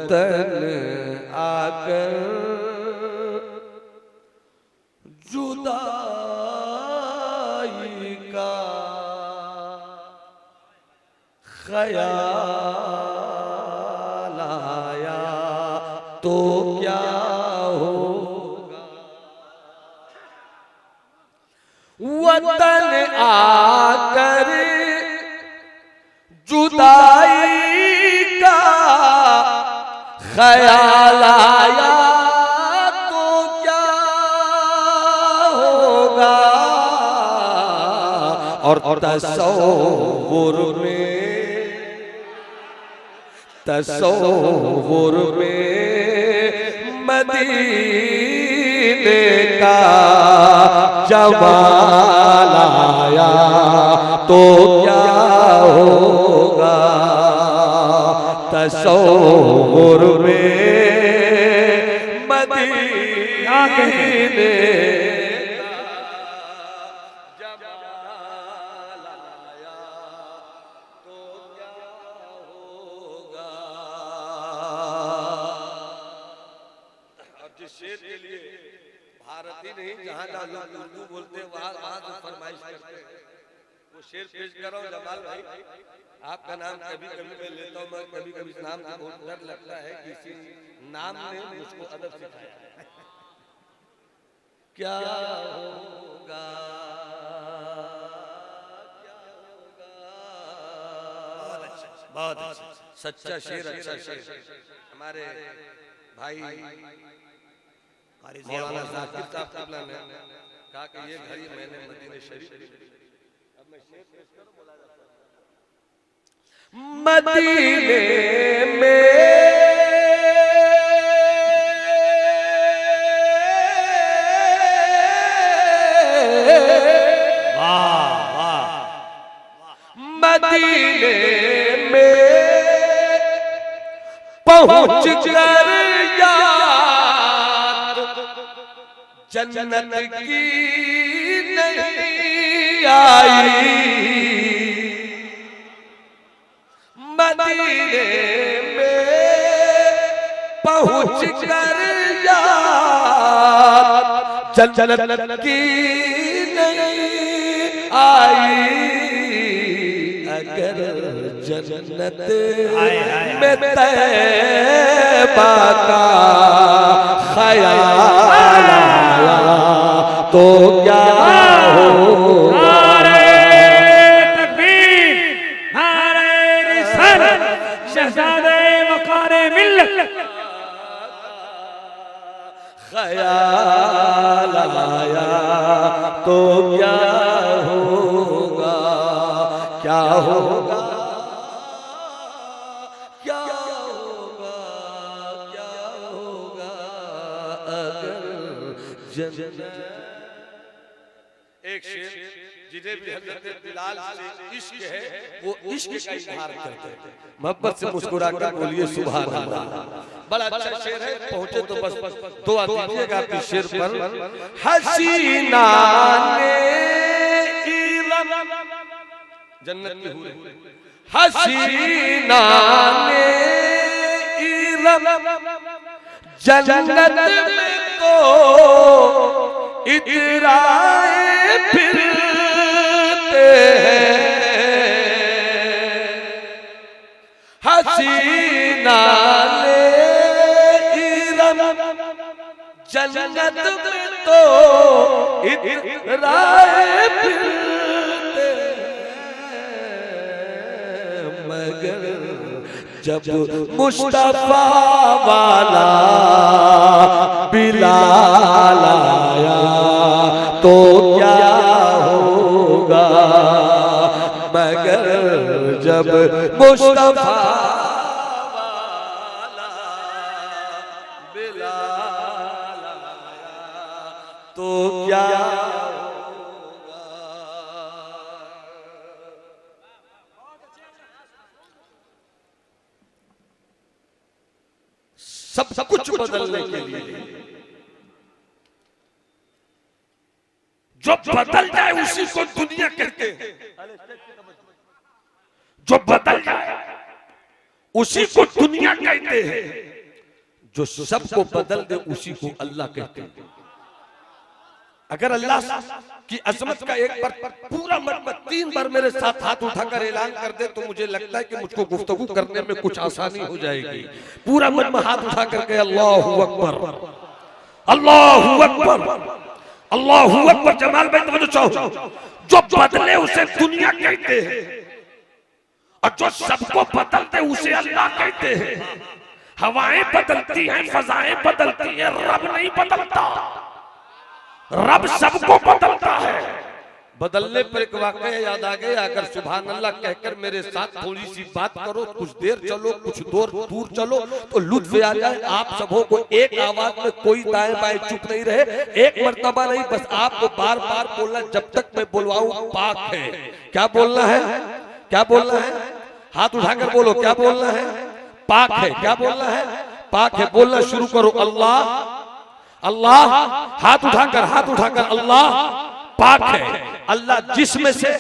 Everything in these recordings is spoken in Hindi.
वतन आकर जुदाई का ख्याल आया तो क्या होगा। वतन आकर जुदाई का ख्याल आया तो क्या होगा। और तसव्वुर में मदीने का जमाल आया तो क्या होगा। तसव्वुर में मदीने जहाँ लोग उर्दू बोलते हैं वहाँ जो फरमाइश करते हैं वो शेर पेश कर रहा हूँ। जमाल भाई आपका नाम कभी कभी मैं लेता हूँ, मैं कभी कभी नाम से बहुत डर लगता है। किसी नाम ने मुझको अदब सिखाया। क्या होगा क्या होगा। बहुत अच्छा सच्चा शेर, अच्छा शेर। हमारे भाई मौलाना जाकिर साहब ने कहा कि ये घड़ी मैंने मदीने शरीफ। अब मैं शेर पेश करूं। बोला जाता है मदीने में मदीने में पहुंच कर जन्नत की नहीं आई। मदीने में पहुंच कर जन्नत की नहीं आई। अगर जन्नत में तैबा का ख्याल आया तो क्या होगा। तकबीर, नारे रिसालत, शहजादे वक़ारे मिल्लत। ख्याल आया तो क्या होगा। क्या होगा क्या होगा क्या होगा अगर जन्नत। एक शेर जिन्हें भी हज़रत बिलाल से इश्क है वो इश्क का इजहार करते हैं। मोहब्बत से मुस्कुरा कर बोलिए सुभान अल्लाह। बड़ा अच्छा शेर है। पहुंचे तो बस दुआ दीजिएगा आपके शेर पर। हसीना ने जन्नत की हूर हसीना ने जन्नत में तो इतराए फिरते हैं। हसीना ने जन्नत में तो इतराए फिरते मगर जब मुस्तफा वाला बिलाल आया तो क्या होगा। मगर जब मुस्तफा वाला बिलाल आया तो क्या सब कुछ बदलने के लिए जो बदल जाए उसी को दुनिया कहते हैं। जो बदल जाए उसी को दुनिया कहते हैं, जो सबको बदल दे उसी को अल्लाह कहते हैं। अगर अल्लाह की अजमत का एक बार पूरा मतलब 3 बार मेरे साथ हाथ उठाकर ऐलान कर दे तो मुझे लगता है कि मुझको गुफ्तगू करने में कुछ आसानी हो जाएगी। पूरा मन में हाथ उठा करके अल्लाहू अकबर, अल्लाहू अकबर, अल्लाहू अकबर। जमाल भाई तवज्जो चाहो, जो बदले उसे दुनिया कहते हैं और जो सबको बदलते उसे अल्लाह कहते हैं। हवाएं बदलती हैं, फजाएं बदलती हैं, रब नहीं बदलता, रब सबको बदलता है। बदलने पर एक वाकया याद आ गया, अगर सुभान अल्लाह कहकर मेरे साथ थोड़ी सी बात करो, कुछ देर चलो, कुछ दूर चलो तो लुत्फ आ जाए आप सबों को। एक आवाज में कोई दाएं बाएं चुप नहीं रहे, एक मर्तबा नहीं, बस आपको बार बार बोलना जब तक मैं बुलवाऊं पाक है। क्या बोलना है, क्या बोलना है? हाथ उठाकर बोलो, क्या बोलना है? पाक है। क्या बोलना है? पाक है। बोलना शुरू करो, अल्लाह अल्लाह। हाथ उठाकर अल्लाह पाक है। अल्लाह जिस्म से,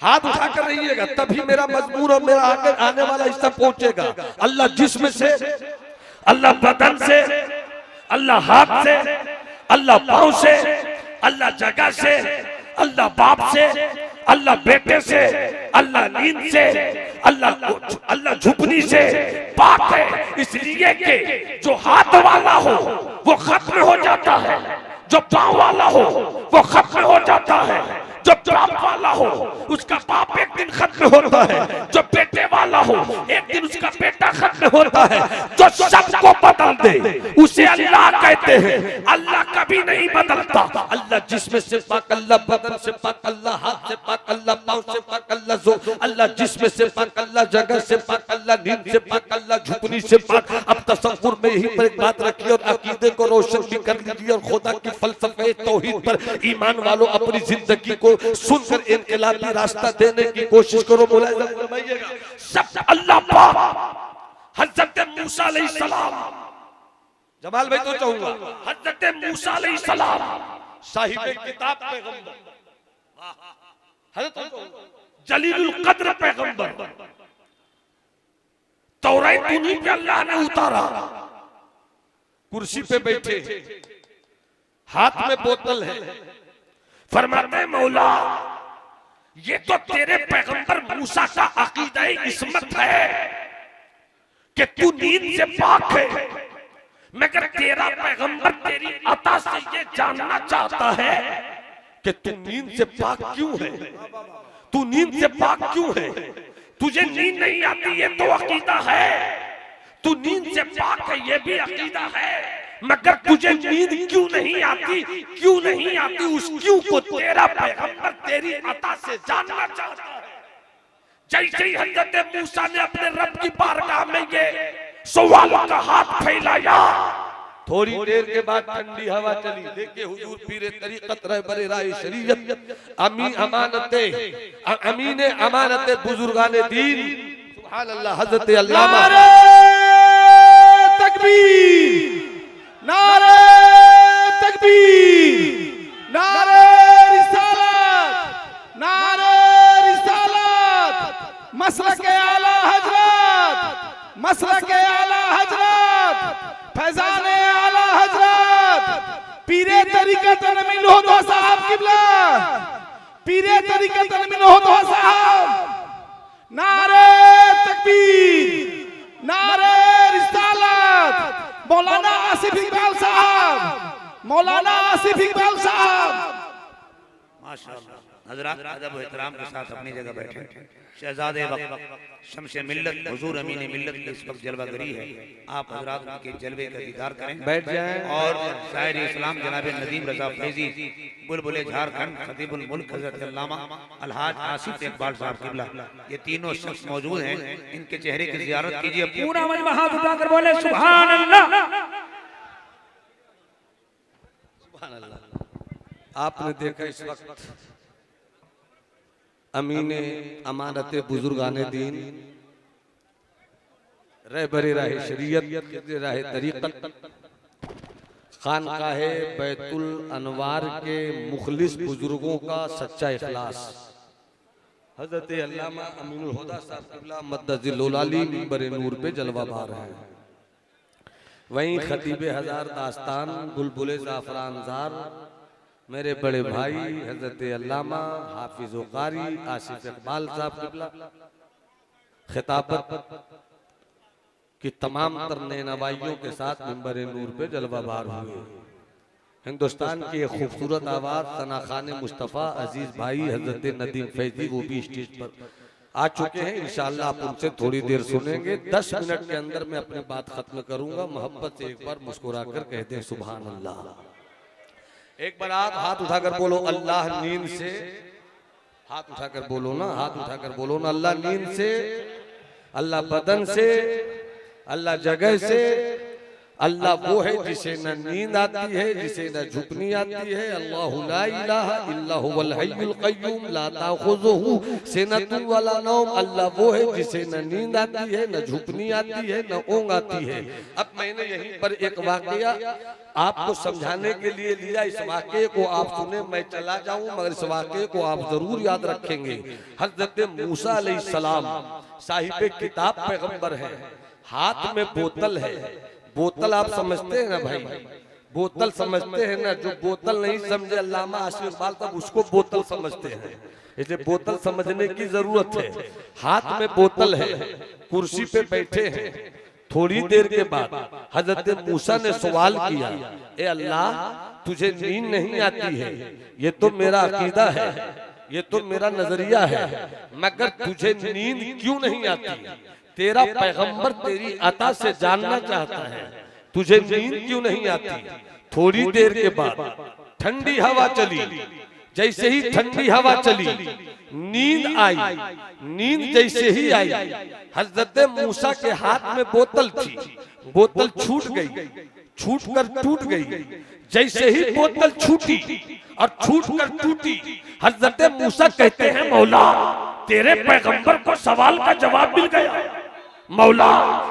हाथ उठाकर रहिएगा तभी मेरा मजमून और मेरा आगे आने वाला हिस्सा पहुंचेगा। अल्लाह जिस्म से, अल्लाह बदन से, अल्लाह हाथ से, अल्लाह पांव से, अल्लाह जगह से, अल्लाह बाप से, अल्लाह बेटे से, अल्लाह नींद से, अल्लाह झुपनी से पाक है। इसलिए कि जो हाथ वाला हो वो खत्म हो जाता है, जो पांव वाला हो वो खत्म हो जाता है, जो बाप वाला हो उसका बाप एक दिन खत्म होता है, जो बेटे वाला हो एक दिन उसका बेटा खत्म होता है। जो सबको बदल दे उसे अल्लाह कहते हैं। अल्लाह कभी नहीं बदलता। अल्लाह जिस्म से पाक, अल्लाह बदन से पाक, अल्लाह हाथ से पाक, अल्लाह पांव से पाक, अल्लाह जिस्म से पाक, अल्लाह जगह से पाक, अल्लाह नींद से पाक, अल्लाह झुकनी से पाक। अब तसव्वुर में यही पर एक बात रखिए और अकीदे को रोशन भी कर लीजिए और खुदा की फलसफे तौहीद पर ईमान वालों अपनी जिंदगी को सुनकर इनकलाबी रास्ता देने की कोशिश करो। सब अल्लाह पाक, हज़रत मूसा अलैहिस्सलाम, जमाल भाई तो चाहूंगा, हज़रत मूसा अलैहिस्सलाम साहिब किताब पैगंबर, हज़रत जलीलुल कद्र पैगंबर, तौरात उन्हीं पे अल्लाह ने उतारा। कुर्सी पे बैठे, हाथ में बोतल है, फरमाते मौला ये तो तेरे पैगंबर मूसा का अकीदा इस्मत है कि तू नींद से पाक है, मगर तेरा पैगंबर तेरी अता से ये जानना चाहता है कि तू नींद से पाक क्यों है, तू नींद से पाक क्यों है? तुझे नींद नहीं आती ये तो अकीदा है, तू नींद से पाक है ये भी अकीदा है, मगर तुझे नींद क्यों नहीं आती, क्यों नहीं आती? उस क्यों को तेरा पैगंबर तेरी अता से जानना चाहता है। जैसे ही हज़रत मूसा ने अपने रब की बारगाह में ये सवाल का हाथ फैलाया, थोड़ी देर के बाद ठंडी हवा चली। देखिए हुजूर पीरे तरीकत रहबरे राय शरीयत अमीन अमानत बुजुर्गाने दीन, सुभान अल्लाह, हज़रत अल्लामा तकबीर, नारे तकबीर, नारे रिसालत, नारे रिसालत, मसलक आला हजरत, मसलक आला हजरत, फैजान आला हजरत, पीरे तरीकत अमीन हो दो साहब किबला, पीरे तरीकत अमीन हो दो साहब, नारे तकबीर, नारे रिसालत, मौलाना आसिफ इकबाल साहब, मौलाना आसिफ इकबाल साहब। माशाअल्लाह। हजरात अदब व एहतराम के साथ अपनी जगह बैठे। शहजादे वक्त शमसे मिल्लत हुजूर अमीन मिल्लत की इस वक्त जलवागरी है। आप हजरात के जलवे का दीदार करें, बैठ जाएं। और शायर इस्लाम जनाब नदीम रजा फैजी बुलबुले झारखंड खतीबुल मुल्क हजरत अल्लामा अलहाज आसिफ इकबाल साहब किबला, ये तीनों शख्स मौजूद हैं। इनके चेहरे की ज़ियारत कीजिए। पूरा मजमा हाथ उठाकर बोले सुभान अल्लाह, सुभान अल्लाह। आपने देखा इस वक्त अमीने अमानत बुजुर्गाने दीन, रहबरे राह शरीयत, राह तरीकत, खानकाहे बैतुल अनवार के मुखलिस बुजुर्गों का सच्चा इखलास, हजरत अल्लामा अमीनुल हुदा साहब क़िबला मद्दजिल आली मिंबर नूर पे जलवा बार हैं। वहीं खतीब हजार दास्तान बुलबुल ज़ाफ़रान ज़ार मेरे बड़े भाई हजरत अल्लामा हाफिज़ व क़ारी आसिफ इकबाल साहब क़िबला खिताबत की तमाम तर नवाइयों के साथ मिंबर नूर पे जलवा बार हुए। हिंदुस्तान की एक खूबसूरत आवाज सना खान मुस्तफ़ा अजीज भाई हजरत नदीम फैजी वो भी स्टेज पर आ चुके हैं। इंशाअल्लाह आप उनसे थोड़ी देर सुनेंगे। 10 मिनट के अंदर मैं अपनी बात खत्म करूंगा। मोहब्बत से एक बार मुस्कुरा कर कहते हैं सुभान अल्लाह। एक बार आप हाथ उठाकर बोलो अल्लाह नींद से, हाथ उठाकर बोलो ना, हाथ उठाकर बोलो ना, अल्लाह नींद से, अल्लाह बदन से, अल्लाह जगह से, अल्लाह वो है जिसे न नींद आती है, जिसे न झुकनी आती है। अल्लाहु ला इलाहा इल्ला हुवल हय्युल क़य्यूम ला ताख़ुज़ुहु सिनतुन वला नौम। अल्लाह वो है जिसे न नींद आती है, न झुकनी आती है, न ऊँघ आती है। अब मैंने यहीं पर एक वाक़या आपको समझाने के लिए लिया। इस वाक़े को आप सुने, मैं चला जाऊं मगर इस वाक़े को आप जरूर याद रखेंगे। हज़रत मूसा अलैहिस्सलाम साहिब किताब पैगंबर है, हाथ में बोतल है। बोतल आप समझते हैं ना भाई, बोतल समझते हैं ना। जो बोतल नहीं समझे अल्लामा आसिफ इकबाल तब उसको बोतल समझते हैं, इसलिए बोतल समझने की जरूरत है। हाथ में बोतल है, कुर्सी पे बैठे हैं। थोड़ी देर के बाद हजरत मूसा ने सवाल किया, ए अल्लाह तुझे नींद नहीं आती है, ये तो मेरा अकीदा है, ये तो मेरा नजरिया है, मगर तुझे नींद क्यों नहीं आती? तेरा पैगंबर तेरी अता से जानना चाहता है, तुझे नींद क्यों नहीं आती? थोड़ी देर के बाद ठंडी हवा चली। जैसे ही ठंडी हवा चली नींद आई। नींद जैसे ही आई हजरत मूसा के हाथ में बोतल थी, बोतल छूट गई, छूट कर टूट गई। जैसे ही बोतल छूटी और छूट कर टूटी, हजरत मूसा कहते हैं मौला तेरे पैगंबर को सवाल का जवाब मिल गया, मौला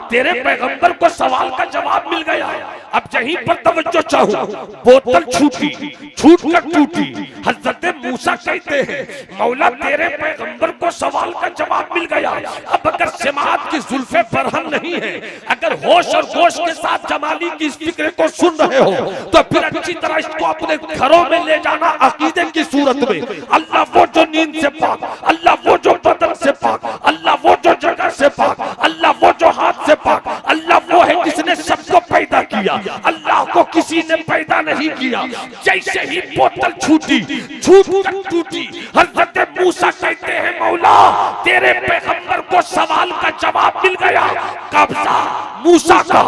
तेरे पैगंबर को सवाल का जवाब मिल गया। अब यहीं पर तवज्जो चाहूं, बोतल छूटी, छूट कर टूटी। हजरत मूसा कहते हैं मौला तेरे पैगंबर को सवाल का जवाब मिल गया। अब अगर समात की जुल्फे बरहम नहीं है, अगर होश और गोश के साथ जमाली की इस फिक्र को सुन रहे हो, तो फिर अच्छी तरह इसको अपने घरों में ले जाना अकीदे की सूरत में। अल्लाह वो जो नींद से पाक, अल्लाह वो जो बदन से पाक, अल्लाह वो जो जगह से पाक, अल्लाह वो जो हाथ से पाक, अल्लाह वो है जिसने सबको पैदा किया। अल्लाह को किसी ने पैदा नहीं किया। जैसे ही बोतल छूटी, छूट कर टूटी, हजरत मूसा कहते हैं मौला तेरे पैगंबर को सवाल का जवाब मिल गया। कब्जा मूसा का,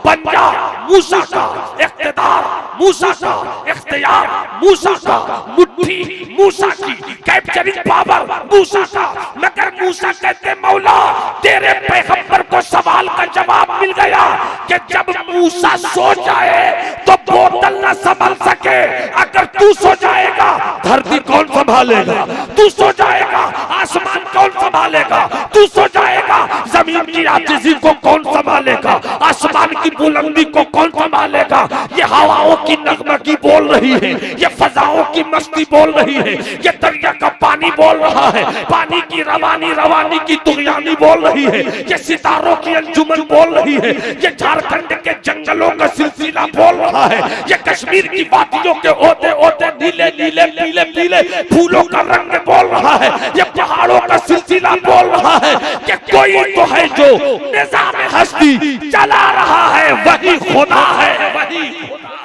पंजा मूसा का, इख्तिदार मूसा का, इख्तियार मूसा का, मुट्ठी मूसा की, कैप्चरिंग पावर मूसा का। मगर मूसा कहते मौला तेरे पैगंबर को सवाल का जवाब मिल गया कि जब मूसा सो जाए तो बोतल न संभल सके। अगर तू सो जाएगा धरती कौन संभालेगा? तू सो जाएगा आसमान कौन संभालेगा? तू सो जाएगा जमीन की आजिज़ी को कौन संभालेगा? आसमान की बुलंदी को कौन संभालेगा? ये हवाओं की नगमगी बोल रही है, ये फजाओं की मस्ती बोल रही है, ये दरिया का पानी बोल रहा है, पानी की रवानी रवानी की तुगयानी बोल रही है, ये सितारों की अंजुमन बोल रही है, ये झारखंड के जंगलों का सिलसिला बोल रहा है, ये कश्मीर की वादियों के ओते ओते नीले नीले पीले पीले फूलों का रंग बोल रहा है, ये पहाड़ों का सिलसिला बोल रहा है कि कोई तो है जो निज़ाम हस्ती चला रहा है, वही खुदा है, वही खुदा है।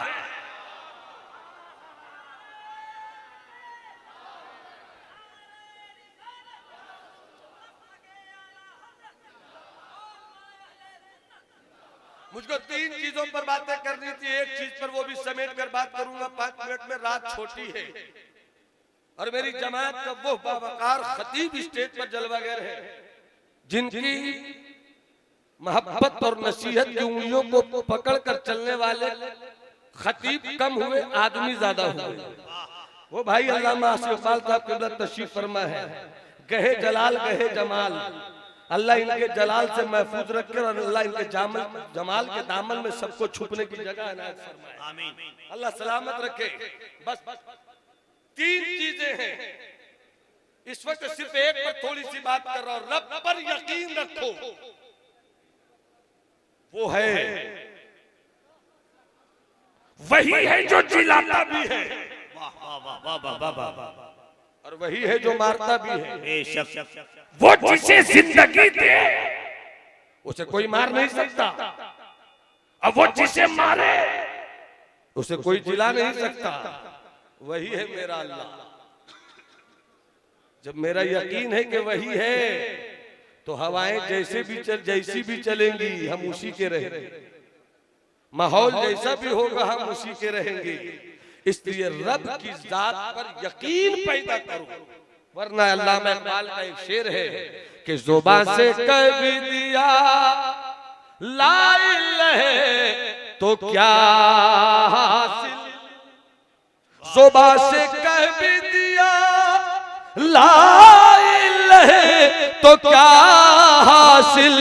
मुझको 3 चीजों पर बातें करनी थी। एक चीज पर वो भी समेट कर बात करूंगा। 5 मिनट में रात छोटी है और मेरी जमात का वो बावकार खतीब स्टेज पर जलवागर है जिनकी मोहब्बत और नसीहत की उंगलियों को पकड़ कर चलने वाले खतीब कम हुए, आदमी ज्यादा हुए। वो भाई अल्लामा आसिफ इकबाल साहब क़िबला तशरीफ फरमा है। गहे जलाल गहे जमाल, अल्लाह इनके जलाल से महफूज रखे और अल्लाह इनके जमाल के दामन में सबको छुपने की जगह इनायत फरमाए। आमीन। अल्लाह सलामत रखे। बस 3 चीजें हैं इस वक्त सिर्फ एक पर थोड़ी सी बात कर रहा हूं, रब पर यकीन रखो, वो है, वही है जो जिलाता भी है, वाह वाह वाह वाह वाह वाह वाह। और वही है जो मारता भी है। बेशक वो जिसे जिंदगी दे उसे कोई मार नहीं सकता, और वो जिसे मारे उसे कोई जिला नहीं सकता। वही है मेरा अल्लाह। जब मेरा यकीन है कि वही है, तो हवाएं जैसी भी चलेंगी हम उसी के रहेंगे, माहौल जैसा भी होगा हम उसी के रहेंगे। इसलिए रब की जात पर यकीन पैदा करो, वरना अल्लामा इकबाल का एक शेर है कि जुबान से कह भी दिया ला इलाहा तो क्या हासिल, जुबान से कह भी दिया ला इलाहा तो क्या हासिल,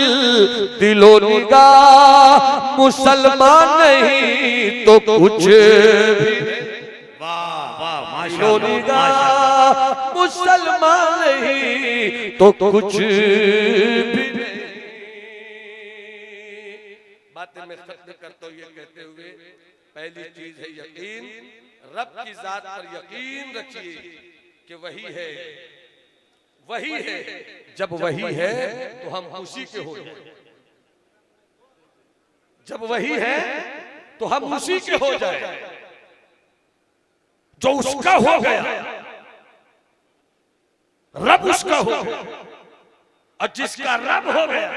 दिलो निगाह मुसलमान नहीं तो कुछ भी, दिलो निगाह मुसलमान नहीं तो कुछ भी। बातें में खत्म करता हूं ये कहते हुए, पहली चीज है यकीन, रब की जात पर यकीन रखिए कि वही है, वही है। जब वही है तो हम उसी के हो जाए, जब वही है तो हम उसी के हो जाए। जो उसका हो गया रब उसका हो गया, और जिसका रब हो गया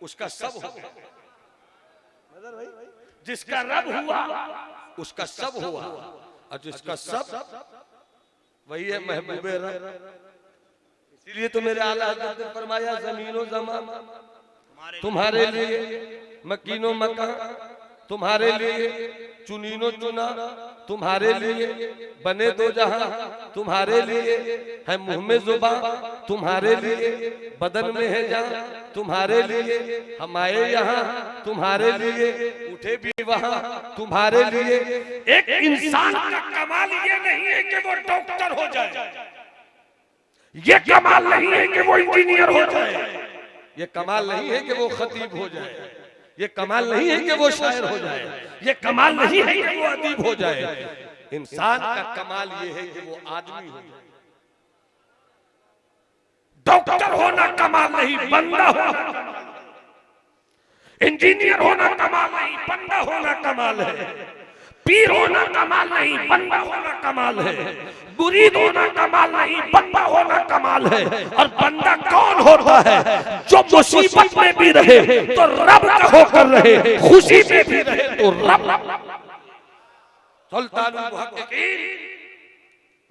उसका सब हो गया। जिसका रब हुआ उसका सब हुआ, और जिसका सब वही है महबूबे रब। इसीलिए तो मेरे आला हज़रत ने फरमाया ज़मीनो ज़मान तुम्हारे लिए, मकीनो मकान तुम्हारे लिए, चुनीनो चुना तुम्हारे लिए, बने दो जहां तुम्हारे लिए, है मुंह में जुबान तुम्हारे लिए, बदन में है जान तुम्हारे लिए, हम आए यहाँ तुम्हारे लिए, उठे भी वहां तुम्हारे लिए। एक इंसान का कमाल ये नहीं है कि वो डॉक्टर हो जाए, ये कमाल नहीं है कि वो इंजीनियर हो जाए, ये कमाल नहीं है कि वो खतीब हो जाए, ये कमाल नहीं है कि वो शायर हो जाए, ये कमाल नहीं है कि वो अदीब हो जाए। इंसान का कमाल ये है कि वो आदमी हो जाए। डॉक्टर होना कमाल नहीं, बंदा होना, इंजीनियर होना कमाल नहीं, बंदा होना कमाल है, पीर होना कमाल नहीं, बंदा होना कमाल है, मुरीद होना कमाल नहीं, बंदा होना कमाल है। और बंदा कौन होता है? जो मुसीबत में भी रहे तो रब का होकर रहे, खुशी में भी रहे तो रब। सुल्तानुल मुहक्किकीन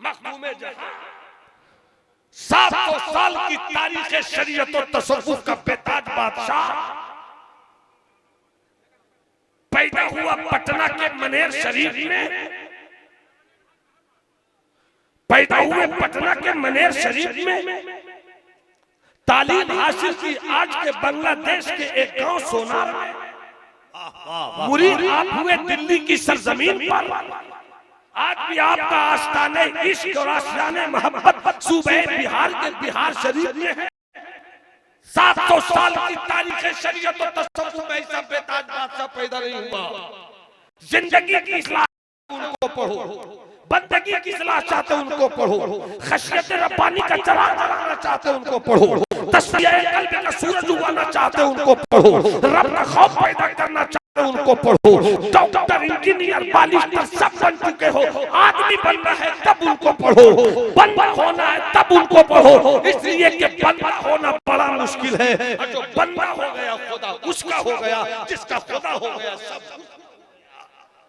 मखदूम जहां 700 साल की तारीख शरीयत और तसव्वुफ का बेताज बादशाह पैदा हुआ पटना के मनेर शरीफ में, पैदा हुए पटना के मनेर शरीफ में, तालीम हासिल की आज के बांग्लादेश के एक गांव सोनार में, मुरीद आप हुए दिल्ली की सरजमीन पर, आज भी आपका आस्ताने इश्क और आस्ताने मोहब्बत सूबे बिहार के बिहार शरीफ में है। 700 साल की तारीख शरीयत और तसव्वुफ में ऐसा बेताज बादशाह पैदा नहीं हुआ। जिंदगी की इस्लाह उनको पढ़ो, बंदगी की इस्लाह चाहते उनको पढ़ो, खशियत रब्बानी का चराग जलाना चाहते उनको पढ़ो, तस्बीह कल्ब का सूरज उगाना चाहते उनको पढ़ो, रब का खौफ पैदा करना चाहते उनको पढ़ो। डॉक्टर, इंजीनियर, बालिस्टर सब बन चुके हो, आदमी बनना है तब उनको पढ़ो, बंदा होना है तब उनको पढ़ो। इसलिए कि बंदा होना बड़ा मुश्किल है, और जो बंदा हो गया खुदा उसका हो गया, जिसका खुदा हो गया सब।